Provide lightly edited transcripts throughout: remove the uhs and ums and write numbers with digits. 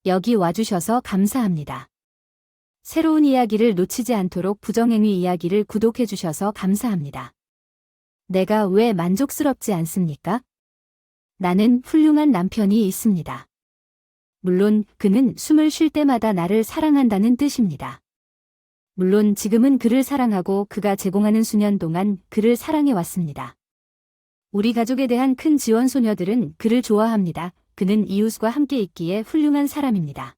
여기 와주셔서 감사합니다. 새로운 이야기를 놓치지 않도록 부정행위 이야기를 구독해주셔서 감사합니다. 내가 왜 만족스럽지 않습니까? 나는 훌륭한 남편이 있습니다. 물론 그는 숨을 쉴 때마다 나를 사랑한다는 뜻입니다. 물론 지금은 그를 사랑하고 그가 제공하는 수년 동안 그를 사랑해왔습니다. 우리 가족에 대한 큰 지원 소녀들은 그를 좋아합니다. 그는 이웃과 함께 있기에 훌륭한 사람입니다.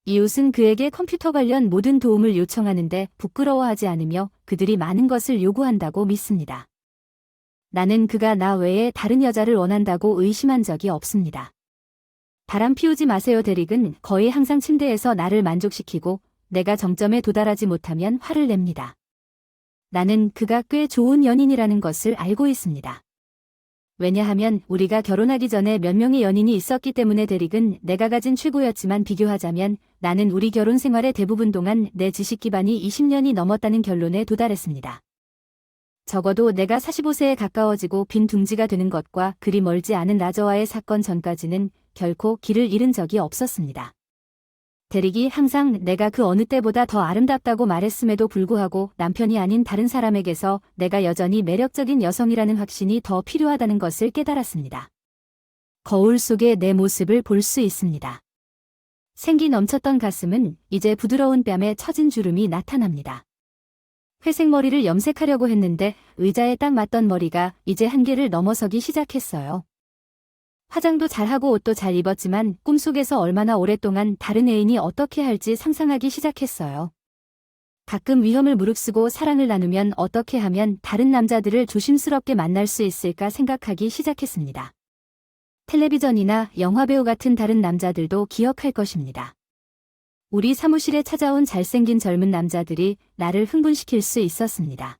이웃은 그에게 컴퓨터 관련 모든 도움을 요청하는데 부끄러워하지 않으며 그들이 많은 것을 요구한다고 믿습니다. 나는 그가 나 외에 다른 여자를 원한다고 의심한 적이 없습니다. 바람 피우지 마세요. 데릭은 거의 항상 침대에서 나를 만족시키고 내가 정점에 도달하지 못하면 화를 냅니다. 나는 그가 꽤 좋은 연인이라는 것을 알고 있습니다. 왜냐하면 우리가 결혼하기 전에 몇 명의 연인이 있었기 때문에. 데릭은 내가 가진 최고였지만 비교하자면 나는 우리 결혼 생활의 대부분 동안 내 지식 기반이 20년이 넘었다는 결론에 도달했습니다. 적어도 내가 45세에 가까워지고 빈 둥지가 되는 것과 그리 멀지 않은 라저와의 사건 전까지는 결코 길을 잃은 적이 없었습니다. 데릭이 항상 내가 그 어느 때보다 더 아름답다고 말했음에도 불구하고 남편이 아닌 다른 사람에게서 내가 여전히 매력적인 여성이라는 확신이 더 필요하다는 것을 깨달았습니다. 거울 속에 내 모습을 볼 수 있습니다. 생기 넘쳤던 가슴은 이제 부드러운 뺨에 처진 주름이 나타납니다. 회색 머리를 염색하려고 했는데 의자에 딱 맞던 머리가 이제 한계를 넘어서기 시작했어요. 화장도 잘하고 옷도 잘 입었지만 꿈속에서 얼마나 오랫동안 다른 애인이 어떻게 할지 상상하기 시작했어요. 가끔 위험을 무릅쓰고 사랑을 나누면 어떻게 하면 다른 남자들을 조심스럽게 만날 수 있을까 생각하기 시작했습니다. 텔레비전이나 영화배우 같은 다른 남자들도 기억할 것입니다. 우리 사무실에 찾아온 잘생긴 젊은 남자들이 나를 흥분시킬 수 있었습니다.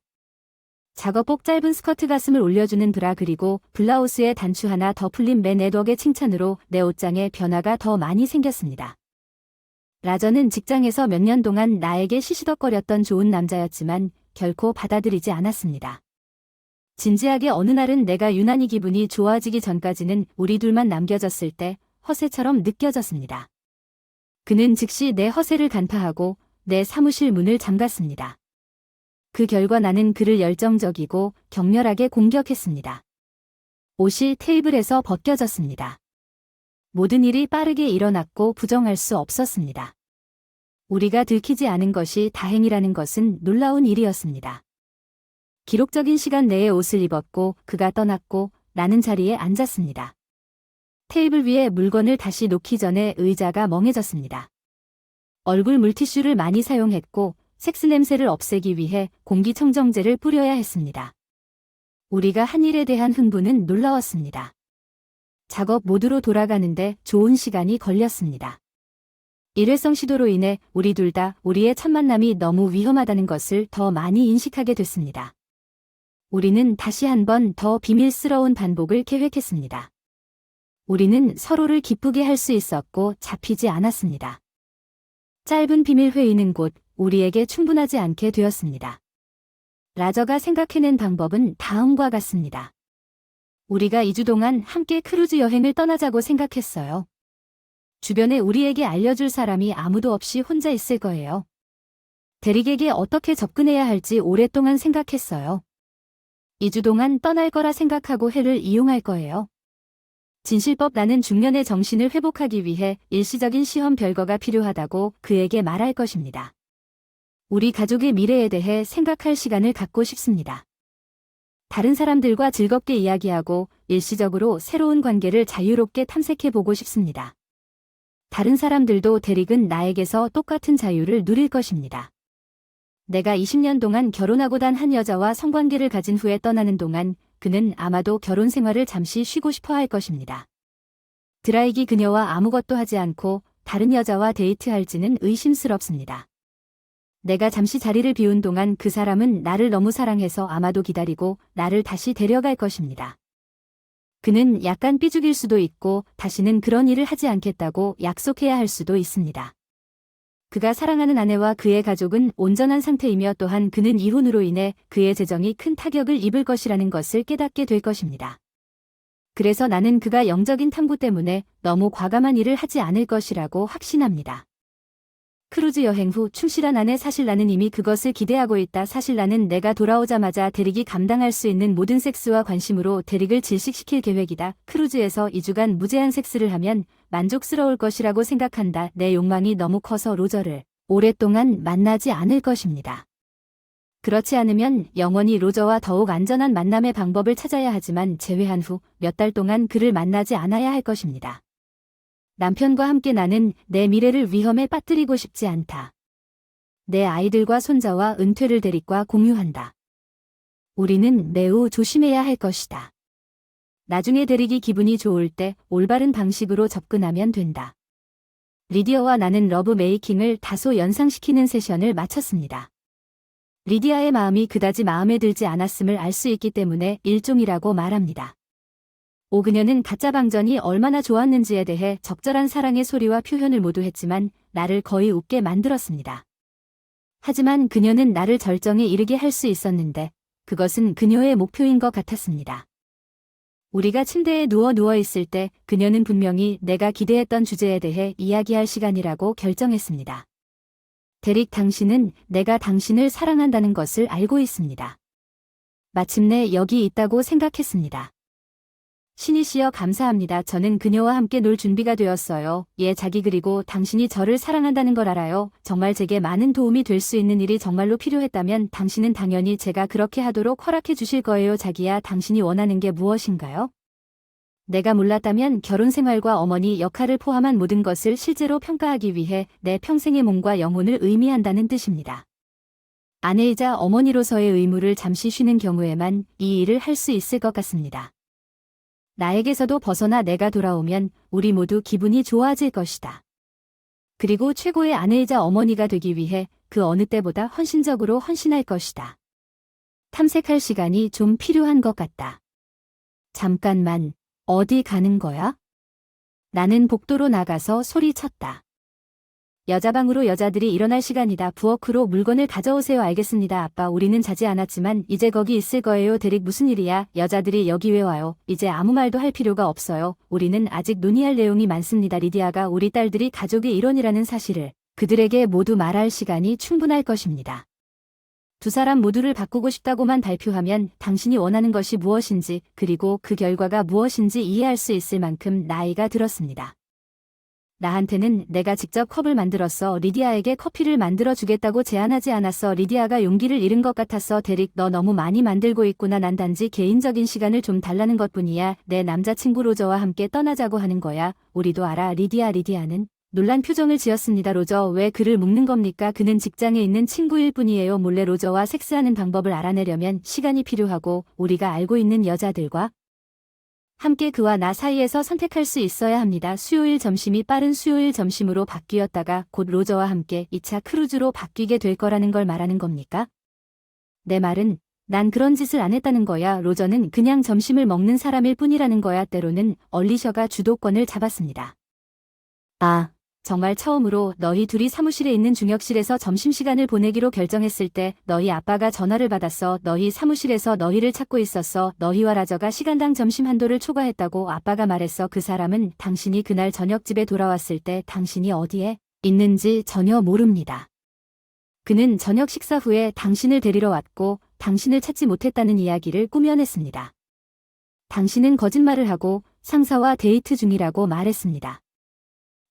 작업복 짧은 스커트 가슴을 올려주는 브라 그리고 블라우스에 단추 하나 더 풀린 맨 에드웍의 칭찬으로 내 옷장에 변화가 더 많이 생겼습니다. 라저는 직장에서 몇 년 동안 나에게 시시덕거렸던 좋은 남자였지만 결코 받아들이지 않았습니다. 진지하게 어느 날은 내가 유난히 기분이 좋아지기 전까지는 우리 둘만 남겨졌을 때 허세처럼 느껴졌습니다. 그는 즉시 내 허세를 간파하고 내 사무실 문을 잠갔습니다. 그 결과 나는 그를 열정적이고 격렬하게 공격했습니다. 옷이 테이블에서 벗겨졌습니다. 모든 일이 빠르게 일어났고 부정할 수 없었습니다. 우리가 들키지 않은 것이 다행이라는 것은 놀라운 일이었습니다. 기록적인 시간 내에 옷을 입었고 그가 떠났고 나는 자리에 앉았습니다. 테이블 위에 물건을 다시 놓기 전에 의자가 멍해졌습니다. 얼굴 물티슈를 많이 사용했고 섹스 냄새를 없애기 위해 공기청정제를 뿌려야 했습니다. 우리가 한 일에 대한 흥분은 놀라웠습니다. 작업 모드로 돌아가는데 좋은 시간이 걸렸습니다. 일회성 시도로 인해 우리 둘 다 우리의 첫 만남이 너무 위험하다는 것을 더 많이 인식하게 됐습니다. 우리는 다시 한 번 더 비밀스러운 반복을 계획했습니다. 우리는 서로를 기쁘게 할 수 있었고 잡히지 않았습니다. 짧은 비밀 회의는 곧 우리에게 충분하지 않게 되었습니다. 라저가 생각해낸 방법은 다음과 같습니다. 우리가 2주 동안 함께 크루즈 여행을 떠나자고 생각했어요. 주변에 우리에게 알려줄 사람이 아무도 없이 혼자 있을 거예요. 데릭에게 어떻게 접근해야 할지 오랫동안 생각했어요. 2주 동안 떠날 거라 생각하고 해를 이용할 거예요. 진실법 나는 중년의 정신을 회복하기 위해 일시적인 시험 별거가 필요하다고 그에게 말할 것입니다. 우리 가족의 미래에 대해 생각할 시간을 갖고 싶습니다. 다른 사람들과 즐겁게 이야기하고 일시적으로 새로운 관계를 자유롭게 탐색해보고 싶습니다. 다른 사람들도 데릭은 나에게서 똑같은 자유를 누릴 것입니다. 내가 20년 동안 결혼하고 단 한 여자와 성관계를 가진 후에 떠나는 동안 그는 아마도 결혼 생활을 잠시 쉬고 싶어 할 것입니다. 드라이기 그녀와 아무것도 하지 않고 다른 여자와 데이트할지는 의심스럽습니다. 내가 잠시 자리를 비운 동안 그 사람은 나를 너무 사랑해서 아마도 기다리고 나를 다시 데려갈 것입니다. 그는 약간 삐죽일 수도 있고 다시는 그런 일을 하지 않겠다고 약속해야 할 수도 있습니다. 그가 사랑하는 아내와 그의 가족은 온전한 상태이며 또한 그는 이혼으로 인해 그의 재정이 큰 타격을 입을 것이라는 것을 깨닫게 될 것입니다. 그래서 나는 그가 영적인 탐구 때문에 너무 과감한 일을 하지 않을 것이라고 확신합니다. 크루즈 여행 후 충실한 아내 사실 나는 이미 그것을 기대하고 있다. 사실 나는 내가 돌아오자마자 데릭이 감당할 수 있는 모든 섹스와 관심으로 데릭을 질식시킬 계획이다. 크루즈에서 2주간 무제한 섹스를 하면 만족스러울 것이라고 생각한다. 내 욕망이 너무 커서 로저를 오랫동안 만나지 않을 것입니다. 그렇지 않으면 영원히 로저와 더욱 안전한 만남의 방법을 찾아야 하지만 재회한 후 몇 달 동안 그를 만나지 않아야 할 것입니다. 남편과 함께 나는 내 미래를 위험에 빠뜨리고 싶지 않다. 내 아이들과 손자와 은퇴를 데릭과 공유한다. 우리는 매우 조심해야 할 것이다. 나중에 데릭이 기분이 좋을 때 올바른 방식으로 접근하면 된다. 리디어와 나는 러브 메이킹을 다소 연상시키는 세션을 마쳤습니다. 리디아의 마음이 그다지 마음에 들지 않았음을 알 수 있기 때문에 일종이라고 말합니다. 그녀는 가짜 방전이 얼마나 좋았는지에 대해 적절한 사랑의 소리와 표현을 모두 했지만 나를 거의 웃게 만들었습니다. 하지만 그녀는 나를 절정에 이르게 할 수 있었는데 그것은 그녀의 목표인 것 같았습니다. 우리가 침대에 누워 있을 때 그녀는 분명히 내가 기대했던 주제에 대해 이야기할 시간이라고 결정했습니다. 데릭, 당신은 내가 당신을 사랑한다는 것을 알고 있습니다. 마침내 여기 있다고 생각했습니다. 신이시여 감사합니다. 저는 그녀와 함께 놀 준비가 되었어요. 예, 자기 그리고 당신이 저를 사랑한다는 걸 알아요. 정말 제게 많은 도움이 될 수 있는 일이 정말로 필요했다면 당신은 당연히 제가 그렇게 하도록 허락해 주실 거예요. 자기야, 당신이 원하는 게 무엇인가요? 내가 몰랐다면 결혼 생활과 어머니 역할을 포함한 모든 것을 실제로 평가하기 위해 내 평생의 몸과 영혼을 의미한다는 뜻입니다. 아내이자 어머니로서의 의무를 잠시 쉬는 경우에만 이 일을 할 수 있을 것 같습니다. 나에게서도 벗어나 내가 돌아오면 우리 모두 기분이 좋아질 것이다. 그리고 최고의 아내이자 어머니가 되기 위해 그 어느 때보다 헌신적으로 헌신할 것이다. 탐색할 시간이 좀 필요한 것 같다. 잠깐만, 어디 가는 거야? 나는 복도로 나가서 소리쳤다. 여자방으로 여자들이 일어날 시간이다. 부엌으로 물건을 가져오세요. 알겠습니다. 아빠, 우리는 자지 않았지만 이제 거기 있을 거예요. 데릭, 무슨 일이야? 여자들이 여기 왜 와요? 이제 아무 말도 할 필요가 없어요. 우리는 아직 논의할 내용이 많습니다. 리디아가 우리 딸들이 가족의 일원이라는 사실을 그들에게 모두 말할 시간이 충분할 것입니다. 두 사람 모두를 바꾸고 싶다고만 발표하면 당신이 원하는 것이 무엇인지 그리고 그 결과가 무엇인지 이해할 수 있을 만큼 나이가 들었습니다. 나한테는 내가 직접 컵을 만들었어. 리디아에게 커피를 만들어 주겠다고 제안하지 않았어. 리디아가 용기를 잃은 것 같았어. 데릭, 너 너무 많이 만들고 있구나. 난 단지 개인적인 시간을 좀 달라는 것뿐이야. 내 남자친구 로저와 함께 떠나자고 하는 거야. 우리도 알아. 리디아는 놀란 표정을 지었습니다. 로저, 왜 그를 묶는 겁니까? 그는 직장에 있는 친구일 뿐이에요. 몰래 로저와 섹스하는 방법을 알아내려면 시간이 필요하고 우리가 알고 있는 여자들과 함께 그와 나 사이에서 선택할 수 있어야 합니다. 수요일 점심이 빠른 수요일 점심으로 바뀌었다가 곧 로저와 함께 2차 크루즈로 바뀌게 될 거라는 걸 말하는 겁니까? 내 말은 난 그런 짓을 안 했다는 거야. 로저는 그냥 점심을 먹는 사람일 뿐이라는 거야. 때로는 얼리셔가 주도권을 잡았습니다. 아, 정말 처음으로 너희 둘이 사무실에 있는 중역실에서 점심시간을 보내기로 결정했을 때 너희 아빠가 전화를 받았어. 너희 사무실에서 너희를 찾고 있었어. 너희와 라저가 시간당 점심 한도를 초과했다고 아빠가 말했어. 그 사람은 당신이 그날 저녁 집에 돌아왔을 때 당신이 어디에 있는지 전혀 모릅니다. 그는 저녁 식사 후에 당신을 데리러 왔고 당신을 찾지 못했다는 이야기를 꾸며냈습니다. 당신은 거짓말을 하고 상사와 데이트 중이라고 말했습니다.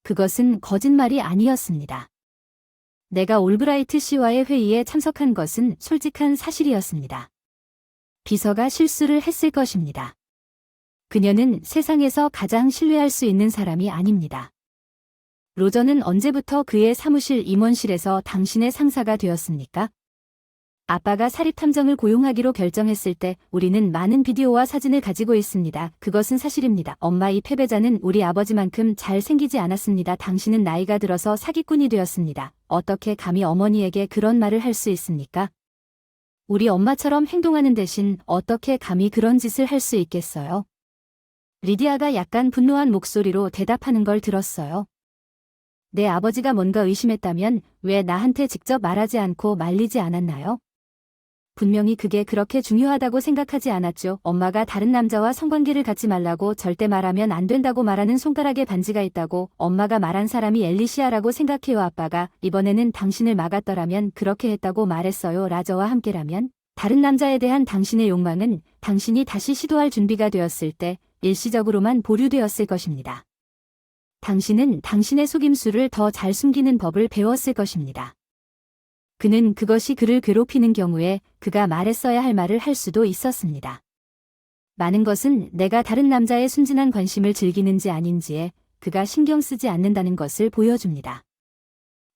그것은 거짓말이 아니었습니다. 내가 올브라이트 씨와의 회의에 참석한 것은 솔직한 사실이었습니다. 비서가 실수를 했을 것입니다. 그녀는 세상에서 가장 신뢰할 수 있는 사람이 아닙니다. 로저는 언제부터 그의 사무실 임원실에서 당신의 상사가 되었습니까? 아빠가 사립탐정을 고용하기로 결정했을 때 우리는 많은 비디오와 사진을 가지고 있습니다. 그것은 사실입니다. 엄마, 이 패배자는 우리 아버지만큼 잘생기지 않았습니다. 당신은 나이가 들어서 사기꾼이 되었습니다. 어떻게 감히 어머니에게 그런 말을 할 수 있습니까? 우리 엄마처럼 행동하는 대신 어떻게 감히 그런 짓을 할 수 있겠어요? 리디아가 약간 분노한 목소리로 대답하는 걸 들었어요. 내 아버지가 뭔가 의심했다면 왜 나한테 직접 말하지 않고 말리지 않았나요? 분명히 그게 그렇게 중요하다고 생각하지 않았죠. 엄마가 다른 남자와 성관계를 갖지 말라고 절대 말하면 안 된다고 말하는 손가락에 반지가 있다고 엄마가 말한 사람이 엘리시아라고 생각해요. 아빠가 이번에는 당신을 막았더라면 그렇게 했다고 말했어요. 라저와 함께라면 다른 남자에 대한 당신의 욕망은 당신이 다시 시도할 준비가 되었을 때 일시적으로만 보류되었을 것입니다. 당신은 당신의 속임수를 더 잘 숨기는 법을 배웠을 것입니다. 그는 그것이 그를 괴롭히는 경우에 그가 말했어야 할 말을 할 수도 있었습니다. 많은 것은 내가 다른 남자의 순진한 관심을 즐기는지 아닌지에 그가 신경 쓰지 않는다는 것을 보여줍니다.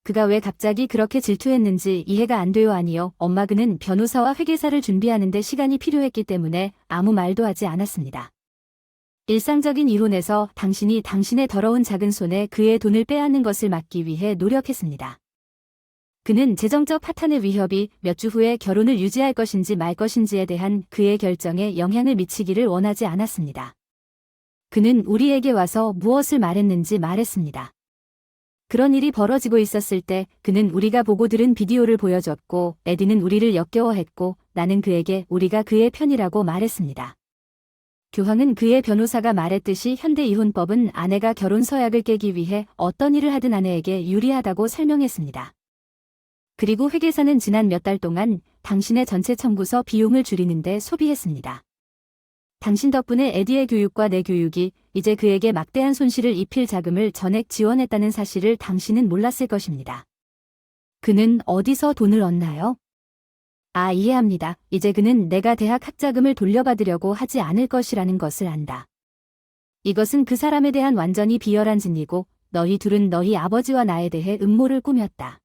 그가 왜 갑자기 그렇게 질투했는지 이해가 안 돼요. 아니요. 엄마 그는 변호사와 회계사를 준비하는데 시간이 필요했기 때문에 아무 말도 하지 않았습니다. 일상적인 이혼에서 당신이 당신의 더러운 작은 손에 그의 돈을 빼앗는 것을 막기 위해 노력했습니다. 그는 재정적 파탄의 위협이 몇 주 후에 결혼을 유지할 것인지 말 것인지에 대한 그의 결정에 영향을 미치기를 원하지 않았습니다. 그는 우리에게 와서 무엇을 말했는지 말했습니다. 그런 일이 벌어지고 있었을 때 그는 우리가 보고 들은 비디오를 보여줬고 에디는 우리를 역겨워했고 나는 그에게 우리가 그의 편이라고 말했습니다. 교황은 그의 변호사가 말했듯이 현대 이혼법은 아내가 결혼 서약을 깨기 위해 어떤 일을 하든 아내에게 유리하다고 설명했습니다. 그리고 회계사는 지난 몇 달 동안 당신의 전체 청구서 비용을 줄이는데 소비했습니다. 당신 덕분에 에디의 교육과 내 교육이 이제 그에게 막대한 손실을 입힐 자금을 전액 지원했다는 사실을 당신은 몰랐을 것입니다. 그는 어디서 돈을 얻나요? 아, 이해합니다. 이제 그는 내가 대학 학자금을 돌려받으려고 하지 않을 것이라는 것을 안다. 이것은 그 사람에 대한 완전히 비열한 진리고 너희 둘은 너희 아버지와 나에 대해 음모를 꾸몄다.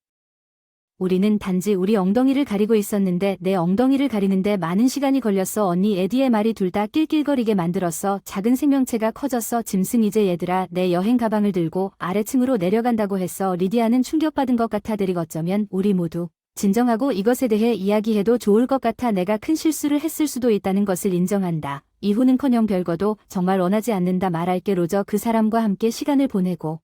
우리는 단지 우리 엉덩이를 가리고 있었는데 내 엉덩이를 가리는데 많은 시간이 걸렸어. 언니 에디의 말이 둘 다 낄낄거리게 만들었어. 작은 생명체가 커졌어. 짐승 이제 얘들아 내 여행 가방을 들고 아래층으로 내려간다고 했어. 리디아는 충격받은 것 같아. 대리 어쩌면 우리 모두 진정하고 이것에 대해 이야기해도 좋을 것 같아. 내가 큰 실수를 했을 수도 있다는 것을 인정한다. 이혼은커녕 별거도 정말 원하지 않는다. 말할게. 로저 그 사람과 함께 시간을 보내고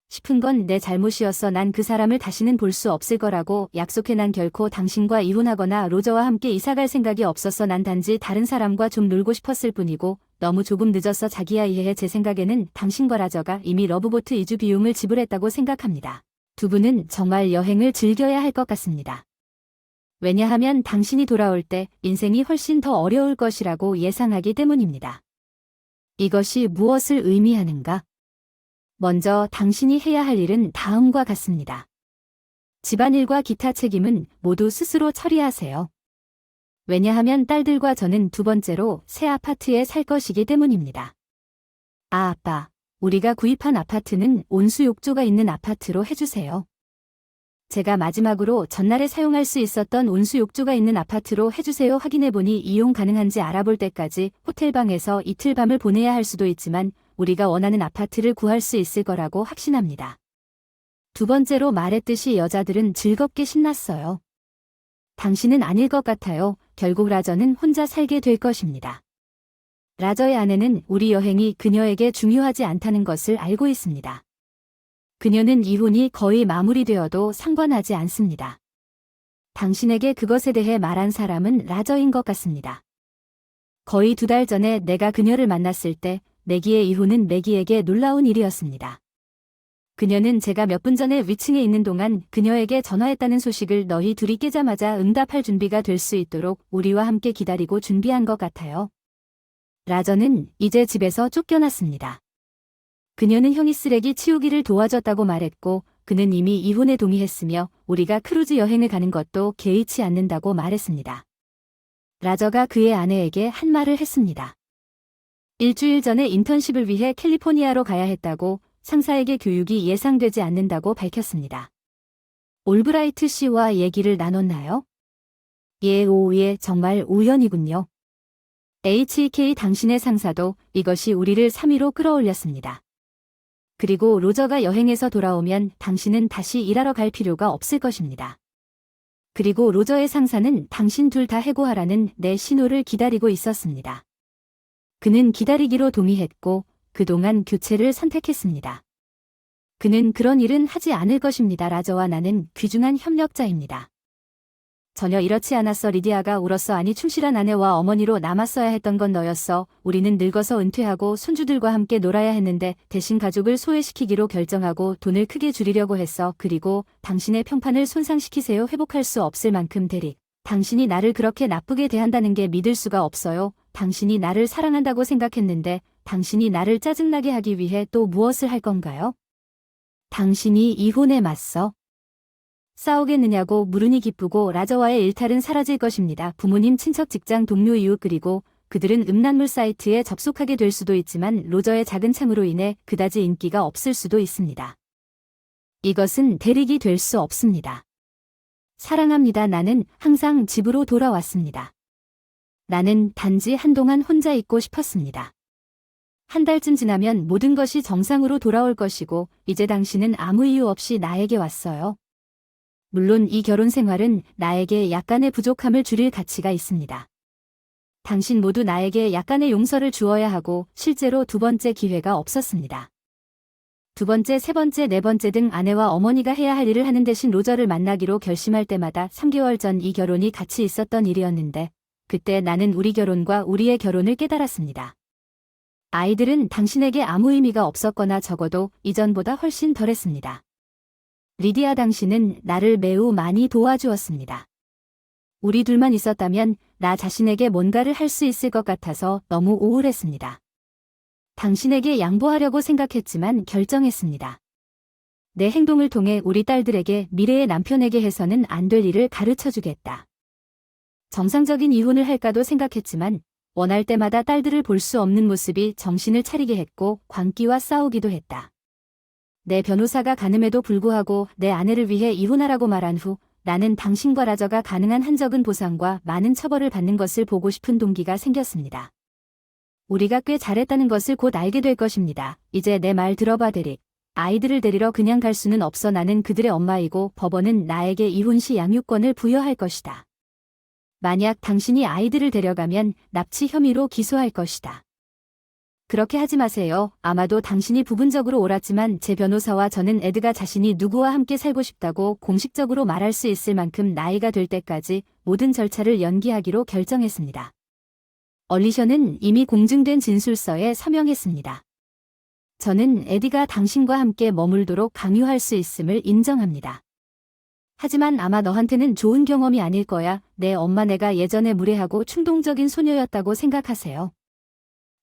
싶은 건 내 잘못이었어. 난 그 사람을 다시는 볼 수 없을 거라고 약속해. 난 결코 당신과 이혼하거나 로저와 함께 이사갈 생각이 없었어. 난 단지 다른 사람과 좀 놀고 싶었을 뿐이고 너무 조금 늦었어. 자기야 이해해. 제 생각에는 당신과 라저가 이미 러브보트 이주 비용을 지불했다고 생각합니다. 두 분은 정말 여행을 즐겨야 할 것 같습니다. 왜냐하면 당신이 돌아올 때 인생이 훨씬 더 어려울 것이라고 예상하기 때문입니다. 이것이 무엇을 의미하는가? 먼저 당신이 해야 할 일은 다음과 같습니다. 집안일과 기타 책임은 모두 스스로 처리하세요. 왜냐하면 딸들과 저는 두 번째로 새 아파트에 살 것이기 때문입니다. 아, 아빠, 우리가 구입한 아파트는 온수욕조가 있는 아파트로 해주세요. 제가 마지막으로 전날에 사용할 수 있었던 온수욕조가 있는 아파트로 해주세요. 확인해보니 이용 가능한지 알아볼 때까지 호텔방에서 이틀 밤을 보내야 할 수도 있지만 우리가 원하는 아파트를 구할 수 있을 거라고 확신합니다. 두 번째로 말했듯이 여자들은 즐겁게 신났어요. 당신은 아닐 것 같아요. 결국 라저는 혼자 살게 될 것입니다. 라저의 아내는 우리 여행이 그녀에게 중요하지 않다는 것을 알고 있습니다. 그녀는 이혼이 거의 마무리되어도 상관하지 않습니다. 당신에게 그것에 대해 말한 사람은 라저인 것 같습니다. 거의 2달 전에 내가 그녀를 만났을 때 매기의 이혼은 매기에게 놀라운 일이었습니다. 그녀는 제가 몇 분 전에 위층에 있는 동안 그녀에게 전화했다는 소식을 너희 둘이 깨자마자 응답할 준비가 될 수 있도록 우리와 함께 기다리고 준비한 것 같아요. 라저는 이제 집에서 쫓겨났습니다. 그녀는 형이 쓰레기 치우기를 도와줬다고 말했고 그는 이미 이혼에 동의했으며 우리가 크루즈 여행을 가는 것도 개의치 않는다고 말했습니다. 라저가 그의 아내에게 한 말을 했습니다. 일주일 전에 인턴십을 위해 캘리포니아로 가야 했다고 상사에게 교육이 예상되지 않는다고 밝혔습니다. 올브라이트 씨와 얘기를 나눴나요? 예, 정말 우연이군요. HEK 당신의 상사도 이것이 우리를 3위로 끌어올렸습니다. 그리고 로저가 여행에서 돌아오면 당신은 다시 일하러 갈 필요가 없을 것입니다. 그리고 로저의 상사는 당신 둘 다 해고하라는 내 신호를 기다리고 있었습니다. 그는 기다리기로 동의했고 그동안 교체를 선택했습니다. 그는 그런 일은 하지 않을 것입니다. 라저와 나는 귀중한 협력자입니다. 전혀 이렇지 않았어. 리디아가 울었어. 아니, 충실한 아내와 어머니로 남았어야 했던 건 너였어. 우리는 늙어서 은퇴하고 손주들과 함께 놀아야 했는데 대신 가족을 소외시키기로 결정하고 돈을 크게 줄이려고 했어. 그리고 당신의 평판을 손상시키세요. 회복할 수 없을 만큼 대릭. 당신이 나를 그렇게 나쁘게 대한다는 게 믿을 수가 없어요. 당신이 나를 사랑한다고 생각했는데 당신이 나를 짜증나게 하기 위해 또 무엇을 할 건가요? 당신이 이혼에 맞서 싸우겠느냐고 물으니 기쁘고 라저와의 일탈은 사라질 것입니다. 부모님, 친척, 직장, 동료, 이웃 그리고 그들은 음란물 사이트에 접속하게 될 수도 있지만 로저의 작은 창으로 인해 그다지 인기가 없을 수도 있습니다. 이것은 대릭이 될 수 없습니다. 사랑합니다. 나는 항상 집으로 돌아왔습니다. 나는 단지 한동안 혼자 있고 싶었습니다. 한 달쯤 지나면 모든 것이 정상으로 돌아올 것이고 이제 당신은 아무 이유 없이 나에게 왔어요. 물론 이 결혼 생활은 나에게 약간의 부족함을 줄일 가치가 있습니다. 당신 모두 나에게 약간의 용서를 주어야 하고 실제로 두 번째 기회가 없었습니다. 두 번째, 세 번째, 네 번째 등 아내와 어머니가 해야 할 일을 하는 대신 로저를 만나기로 결심할 때마다 3개월 전 이 결혼이 가치 있었던 일이었는데 그때 나는 우리 결혼과 우리의 결혼을 깨달았습니다. 아이들은 당신에게 아무 의미가 없었거나 적어도 이전보다 훨씬 덜했습니다. 리디아, 당신은 나를 매우 많이 도와주었습니다. 우리 둘만 있었다면 나 자신에게 뭔가를 할 수 있을 것 같아서 너무 우울했습니다. 당신에게 양보하려고 생각했지만 결정했습니다. 내 행동을 통해 우리 딸들에게 미래의 남편에게 해서는 안 될 일을 가르쳐주겠다. 정상적인 이혼을 할까도 생각했지만 원할 때마다 딸들을 볼 수 없는 모습이 정신을 차리게 했고 광기와 싸우기도 했다. 내 변호사가 가늠에도 불구하고 내 아내를 위해 이혼하라고 말한 후 나는 당신과 라저가 가능한 한적은 보상과 많은 처벌을 받는 것을 보고 싶은 동기가 생겼습니다. 우리가 꽤 잘했다는 것을 곧 알게 될 것입니다. 이제 내 말 들어봐, 데릭. 아이들을 데리러 그냥 갈 수는 없어. 나는 그들의 엄마이고 법원은 나에게 이혼 시 양육권을 부여할 것이다. 만약 당신이 아이들을 데려가면 납치 혐의로 기소할 것이다. 그렇게 하지 마세요. 아마도 당신이 부분적으로 옳았지만 제 변호사와 저는 에드가 자신이 누구와 함께 살고 싶다고 공식적으로 말할 수 있을 만큼 나이가 될 때까지 모든 절차를 연기하기로 결정했습니다. 얼리셔는 이미 공증된 진술서에 서명했습니다. 저는 에디가 당신과 함께 머물도록 강요할 수 있음을 인정합니다. 하지만 아마 너한테는 좋은 경험이 아닐 거야. 내 엄마, 내가 예전에 무례하고 충동적인 소녀였다고 생각하세요.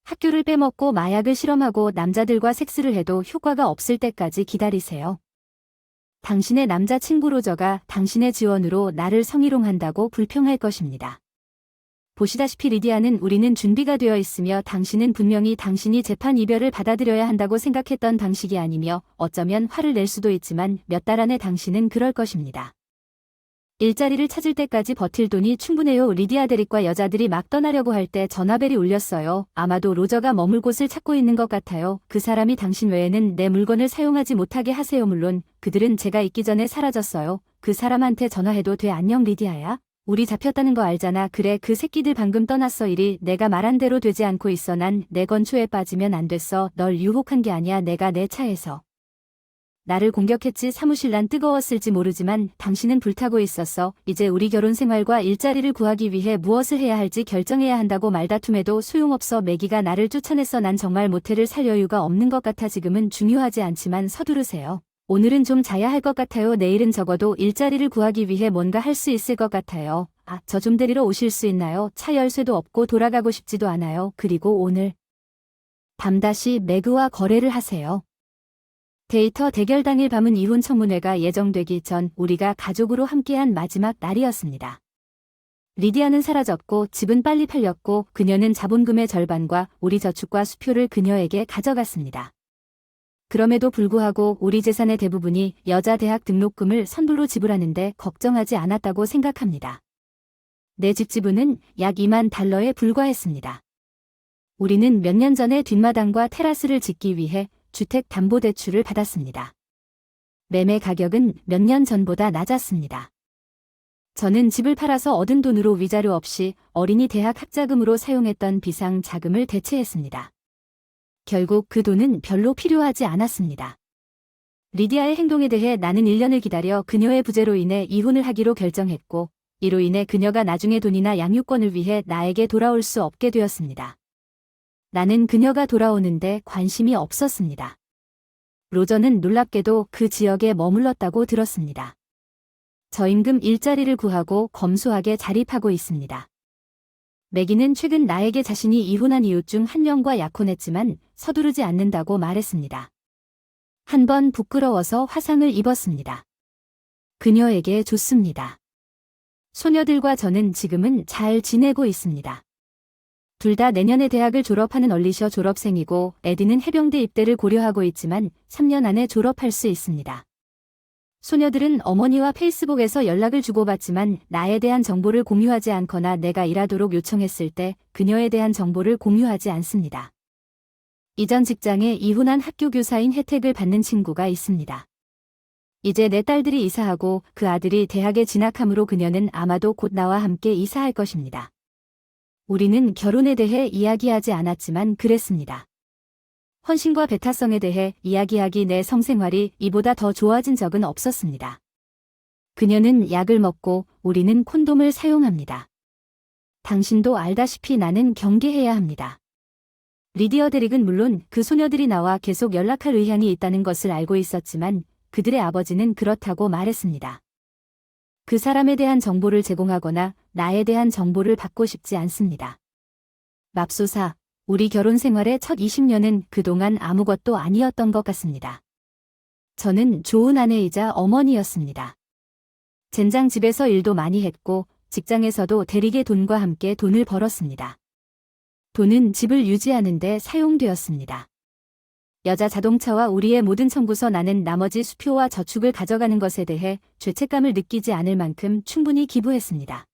학교를 빼먹고 마약을 실험하고 남자들과 섹스를 해도 효과가 없을 때까지 기다리세요. 당신의 남자친구 로저가 당신의 지원으로 나를 성희롱한다고 불평할 것입니다. 보시다시피 리디아는 우리는 준비가 되어 있으며 당신은 분명히 당신이 재판 이별을 받아들여야 한다고 생각했던 방식이 아니며 어쩌면 화를 낼 수도 있지만 몇 달 안에 당신은 그럴 것입니다. 일자리를 찾을 때까지 버틸 돈이 충분해요. 리디아, 데릭과 여자들이 막 떠나려고 할 때 전화벨이 울렸어요. 아마도 로저가 머물 곳을 찾고 있는 것 같아요. 그 사람이 당신 외에는 내 물건을 사용하지 못하게 하세요. 물론 그들은 제가 있기 전에 사라졌어요. 그 사람한테 전화해도 돼. 안녕 리디아야. 우리 잡혔다는 거 알잖아. 그래, 그 새끼들 방금 떠났어. 일이 내가 말한 대로 되지 않고 있어. 난 내 건초에 빠지면 안 됐어. 널 유혹한 게 아니야. 내가 내 차에서 나를 공격했지. 사무실 난 뜨거웠을지 모르지만 당신은 불타고 있었어. 이제 우리 결혼 생활과 일자리를 구하기 위해 무엇을 해야 할지 결정해야 한다고 말다툼해도 소용없어. 매기가 나를 쫓아냈어. 난 정말 모텔을 살 여유가 없는 것 같아. 지금은 중요하지 않지만 서두르세요. 오늘은 좀 자야 할 것 같아요. 내일은 적어도 일자리를 구하기 위해 뭔가 할 수 있을 것 같아요. 저 좀 데리러 오실 수 있나요? 차 열쇠도 없고 돌아가고 싶지도 않아요. 그리고 오늘 밤 다시 매그와 거래를 하세요. 데이터 대결 당일 밤은 이혼 청문회가 예정되기 전 우리가 가족으로 함께한 마지막 날이었습니다. 리디아는 사라졌고 집은 빨리 팔렸고 그녀는 자본금의 절반과 우리 저축과 수표를 그녀에게 가져갔습니다. 그럼에도 불구하고 우리 재산의 대부분이 여자 대학 등록금을 선불로 지불하는데 걱정하지 않았다고 생각합니다. 내 집 지분은 약 $20,000에 불과했습니다. 우리는 몇 년 전에 뒷마당과 테라스를 짓기 위해 주택담보대출을 받았습니다. 매매 가격은 몇 년 전보다 낮았습니다. 저는 집을 팔아서 얻은 돈으로 위자료 없이 어린이 대학 학자금으로 사용했던 비상 자금을 대체했습니다. 결국 그 돈은 별로 필요하지 않았습니다. 리디아의 행동에 대해 나는 1년을 기다려 그녀의 부재로 인해 이혼을 하기로 결정했고 이로 인해 그녀가 나중에 돈이나 양육권을 위해 나에게 돌아올 수 없게 되었습니다. 나는 그녀가 돌아오는데 관심이 없었습니다. 로저는 놀랍게도 그 지역에 머물렀다고 들었습니다. 저임금 일자리를 구하고 검소하게 자립하고 있습니다. 매기는 최근 나에게 자신이 이혼한 이웃 중 한 명과 약혼했지만 서두르지 않는다고 말했습니다. 한 번 부끄러워서 화상을 입었습니다. 그녀에게 줬습니다. 소녀들과 저는 지금은 잘 지내고 있습니다. 둘 다 내년에 대학을 졸업하는 얼리셔 졸업생이고 에디는 해병대 입대를 고려하고 있지만 3년 안에 졸업할 수 있습니다. 소녀들은 어머니와 페이스북에서 연락을 주고받지만 나에 대한 정보를 공유하지 않거나 내가 일하도록 요청했을 때 그녀에 대한 정보를 공유하지 않습니다. 이전 직장에 이혼한 학교 교사인 혜택을 받는 친구가 있습니다. 이제 내 딸들이 이사하고 그 아들이 대학에 진학하므로 그녀는 아마도 곧 나와 함께 이사할 것입니다. 우리는 결혼에 대해 이야기하지 않았지만 그랬습니다. 헌신과 배타성에 대해 이야기하기 내 성생활이 이보다 더 좋아진 적은 없었습니다. 그녀는 약을 먹고 우리는 콘돔을 사용합니다. 당신도 알다시피 나는 경계해야 합니다. 리디어 데릭은 물론 그 소녀들이 나와 계속 연락할 의향이 있다는 것을 알고 있었지만 그들의 아버지는 그렇다고 말했습니다. 그 사람에 대한 정보를 제공하거나 나에 대한 정보를 받고 싶지 않습니다. 맙소사, 우리 결혼 생활의 첫 20년은 그동안 아무것도 아니었던 것 같습니다. 저는 좋은 아내이자 어머니였습니다. 젠장 집에서 일도 많이 했고 직장에서도 대리의 돈과 함께 돈을 벌었습니다. 돈은 집을 유지하는 데 사용되었습니다. 여자 자동차와 우리의 모든 청구서 나는 나머지 수표와 저축을 가져가는 것에 대해 죄책감을 느끼지 않을 만큼 충분히 기부했습니다.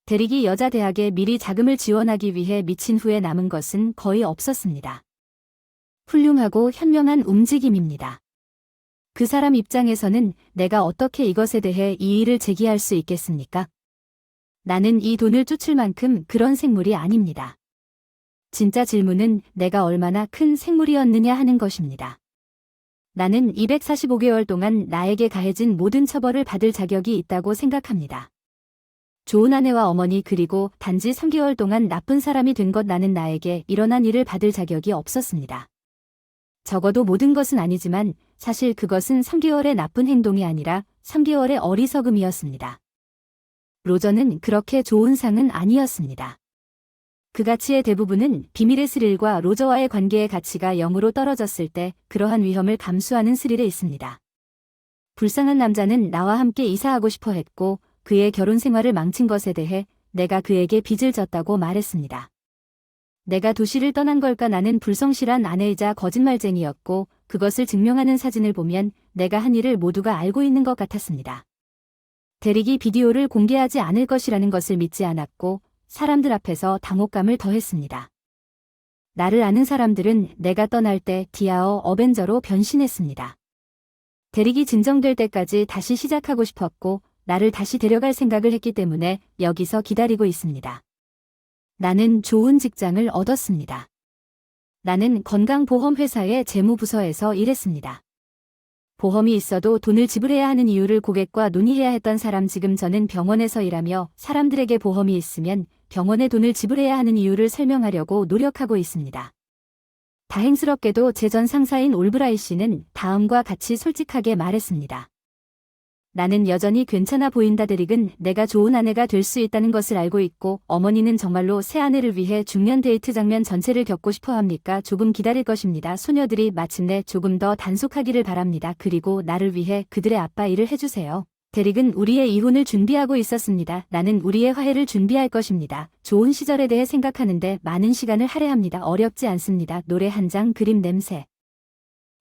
대리기 여자 대학에 미리 자금을 지원하기 위해 미친 후에 남은 것은 거의 없었습니다. 훌륭하고 현명한 움직임입니다. 그 사람 입장에서는 내가 어떻게 이것에 대해 이의를 제기할 수 있겠습니까? 나는 이 돈을 쫓을 만큼 그런 생물이 아닙니다. 진짜 질문은 내가 얼마나 큰 생물이었느냐 하는 것입니다. 나는 245개월 동안 나에게 가해진 모든 처벌을 받을 자격이 있다고 생각합니다. 좋은 아내와 어머니 그리고 단지 3개월 동안 나쁜 사람이 된 것 나는 나에게 일어난 일을 받을 자격이 없었습니다. 적어도 모든 것은 아니지만 사실 그것은 3개월의 나쁜 행동이 아니라 3개월의 어리석음이었습니다. 로저는 그렇게 좋은 상은 아니었습니다. 그 가치의 대부분은 비밀의 스릴과 로저와의 관계의 가치가 0으로 떨어졌을 때 그러한 위험을 감수하는 스릴에 있습니다. 불쌍한 남자는 나와 함께 이사하고 싶어 했고 그의 결혼 생활을 망친 것에 대해 내가 그에게 빚을 졌다고 말했습니다. 내가 도시를 떠난 걸까? 나는 불성실한 아내이자 거짓말쟁이였고 그것을 증명하는 사진을 보면 내가 한 일을 모두가 알고 있는 것 같았습니다. 대리기 비디오를 공개하지 않을 것이라는 것을 믿지 않았고 사람들 앞에서 당혹감을 더했습니다. 나를 아는 사람들은 내가 떠날 때 디아어 어벤져로 변신했습니다. 대리기 진정될 때까지 다시 시작하고 싶었고 나를 다시 데려갈 생각을 했기 때문에 여기서 기다리고 있습니다. 나는 좋은 직장을 얻었습니다. 나는 건강보험회사의 재무부서에서 일했습니다. 보험이 있어도 돈을 지불해야 하는 이유를 고객과 논의해야 했던 사람. 지금 저는 병원에서 일하며 사람들에게 보험이 있으면 병원에 돈을 지불해야 하는 이유를 설명하려고 노력하고 있습니다. 다행스럽게도 제 전 상사인 올브라이 씨는 다음과 같이 솔직하게 말했습니다. 나는 여전히 괜찮아 보인다. 데릭은 내가 좋은 아내가 될 수 있다는 것을 알고 있고 어머니는 정말로 새 아내를 위해 중년 데이트 장면 전체를 겪고 싶어 합니까? 조금 기다릴 것입니다. 소녀들이 마침내 조금 더 단속하기를 바랍니다. 그리고 나를 위해 그들의 아빠 일을 해주세요. 데릭은 우리의 이혼을 준비하고 있었습니다. 나는 우리의 화해를 준비할 것입니다. 좋은 시절에 대해 생각하는데 많은 시간을 할애합니다. 어렵지 않습니다. 노래 한 장, 그림 냄새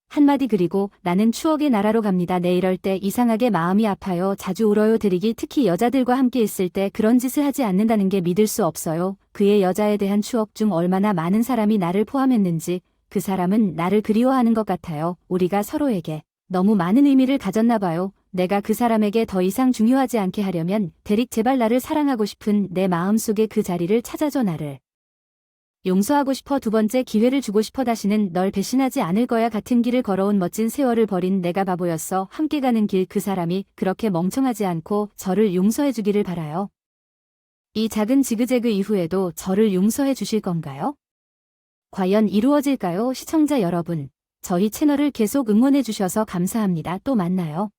한마디. 그리고 나는 추억의 나라로 갑니다. 네, 이럴 때 이상하게 마음이 아파요. 자주 울어요. 데릭이 특히 여자들과 함께 있을 때 그런 짓을 하지 않는다는 게 믿을 수 없어요. 그의 여자에 대한 추억 중 얼마나 많은 사람이 나를 포함했는지 그 사람은 나를 그리워하는 것 같아요. 우리가 서로에게 너무 많은 의미를 가졌나 봐요. 내가 그 사람에게 더 이상 중요하지 않게 하려면 데릭 제발 나를 사랑하고 싶은 내 마음속의 그 자리를 찾아줘. 나를 용서하고 싶어, 두 번째 기회를 주고 싶어, 다시는 널 배신하지 않을 거야. 같은 길을 걸어온 멋진 세월을 버린 내가 바보였어. 함께 가는 길, 그 사람이 그렇게 멍청하지 않고 저를 용서해 주기를 바라요. 이 작은 지그재그 이후에도 저를 용서해 주실 건가요? 과연 이루어질까요? 시청자 여러분, 저희 채널을 계속 응원해 주셔서 감사합니다. 또 만나요.